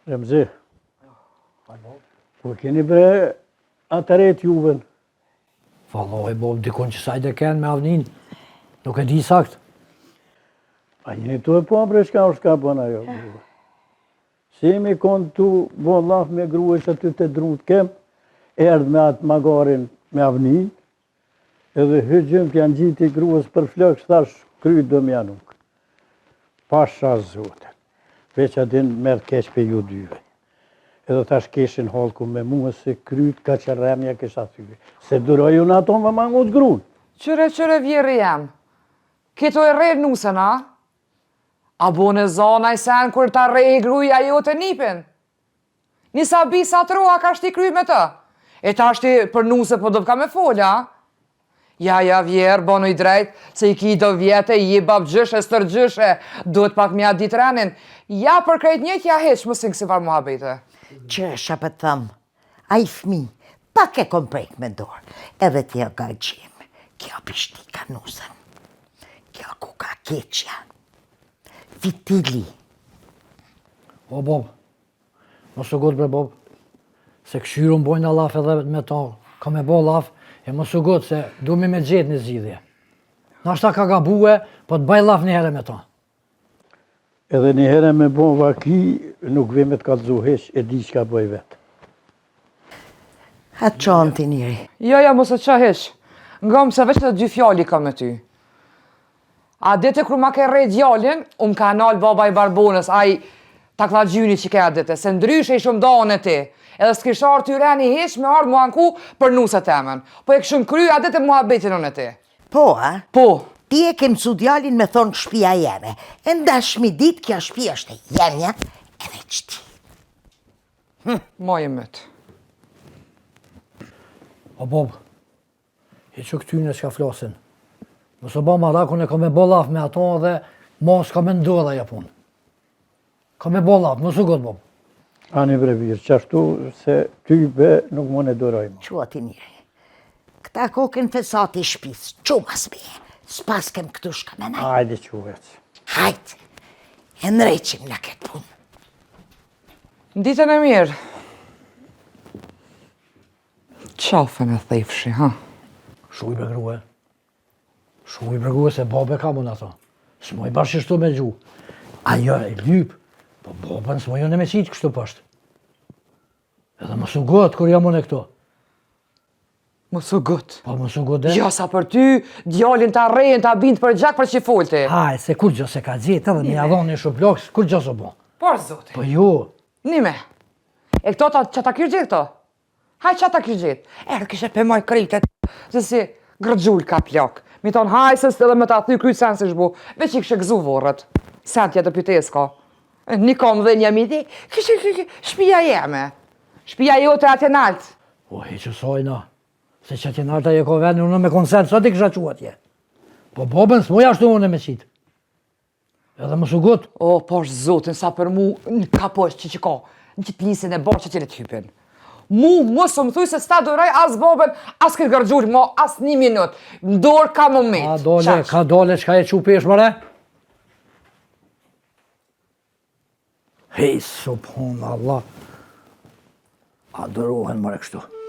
Remzi, ku keni bre atëret juven? Valloj, bob, dikon që sajde kënë me avnin, nuk e di sakt. A jeni tu e po bre shka është ka bëna jo? Si mi konë tu bo laf me grue që aty të drut kem, erdh me atë magarin me avnin, edhe hygjëm janë gjiti gruës për flëks, thash kryt do mja nuk. Pasha zote, veç adin merë keq për ju dyve. Edhe tash keshin halku me mua se kryt ka që remja kisha thyve. Se duroj unë ato me mangut grun. Qëre vjerë jam. Kito e rejë nusën, a? A bone zona i sen kur ta rejë gruja jo të nipin. Nisa bisa të roa ka shti kry me të. E ta shti për nusë po do ka me folja, a? Ja vjerë, bonu i drejt, se i ki do vjetë, i bab gjyshe, stër gjyshe, duhet pak mja ditë renin. Ja për krejt njët, ja heq, më sinë kësi farë mua bejtë. Qesha për thëmë, a i fmi, pak e kom prejk me dorë, edhe tja ka gjimë, kjo pishti ka nusën, kjo ku ka keqja, fitili. O, bob, mos u gut bre, bob, se këshyru më bojnë a laf edhe me ta, ka me bo laf, e mos u gut se du me gjetë një zgjidhje. Nashta ka gabue, po të baj laf një herë me ta. Edhe një herë me bo vaki, nuk vime të kalëzu heq, e di që ka bëj vetë. Atë qonë ti njëri. Ja, mos e qa heq. Nga më se veç të dy fjali ka me ty. A dete kër ma ke rej djallin, më ka nalë baba i barbonës, a i takla gjyni që ke dete, se ndryshe i shumë dane ti. Edhe s'kish arë ty reni heq me ardë mua nku për nusët temen. Po e këshën kry, a dete mua betin unë e ti. Po, a? Po. Ti e kem su djallin me thonë shpia jeme. E ndashmi dit kja shpia është e jemja edhe qëti. Ma e mëtë. O, bob, i që këtyne që ka flasin. Nësë ba marakun e ka me bo laf me ato dhe mos ka me ndodha japon. Ka me bo laf, nësë gut, bob. Ani bre birë, qashtu se ty be nuk më në dorojmë. Qua ti njëri. Këta kokën fesati shpis, qumas beje. S'pas kem këtu shka me najtë. Hajde quvec. Hajtë, e nreqim në këtë punë. Në ditën e mirë. Qafën e thejfshi, ha? Shuj bre grue. Shuj bre grue se babe ka mun ato. S'moj bashkështu me gju. Ajo e lyp, po babën s'moj unë me qitë kështu pashtë. Edhe më su gotë kur jam unë e këto. Mos u gut. Po më su gotë. Ja, sa për ty, djallin ta rejën, ta bindë për gjak për që folti. Haj, se kur gjo se ka gjithë edhe me javon një shuplokës, kur gjo se bo. Por, zote. Po ju. Nime. E këto që ta kërë gjithë këto? Haj që ta kërë gjithë? Erë kështë për moj kritet, se si grëgjull ka plak. Mi tonë hajsës edhe me ta thy kryt sen si shbu, veç i kështë gëzu vorët. Sen tjetë të pytesko. Një kom dhe një midi, kështë shpia jeme. Shpia jote atë naltë. O, heqë sojna. Se që ti narta je ko venë, unë me konsent, sot i kësha qua tje. Po babën s'moj ashtu unë me qitë. Edhe më su gut. O, posh zotin, sa për mu, në ka posh që ka, në qitë lisin e barë që tjere t'hypin. Mos më thuj se s'ta doraj as babën, as këtë gërgjull, as një minut. Ndorë ka moment. Ka dole, qka e qupesh, mëre? Hej, subhanallah. Adorohen, mëre kështu.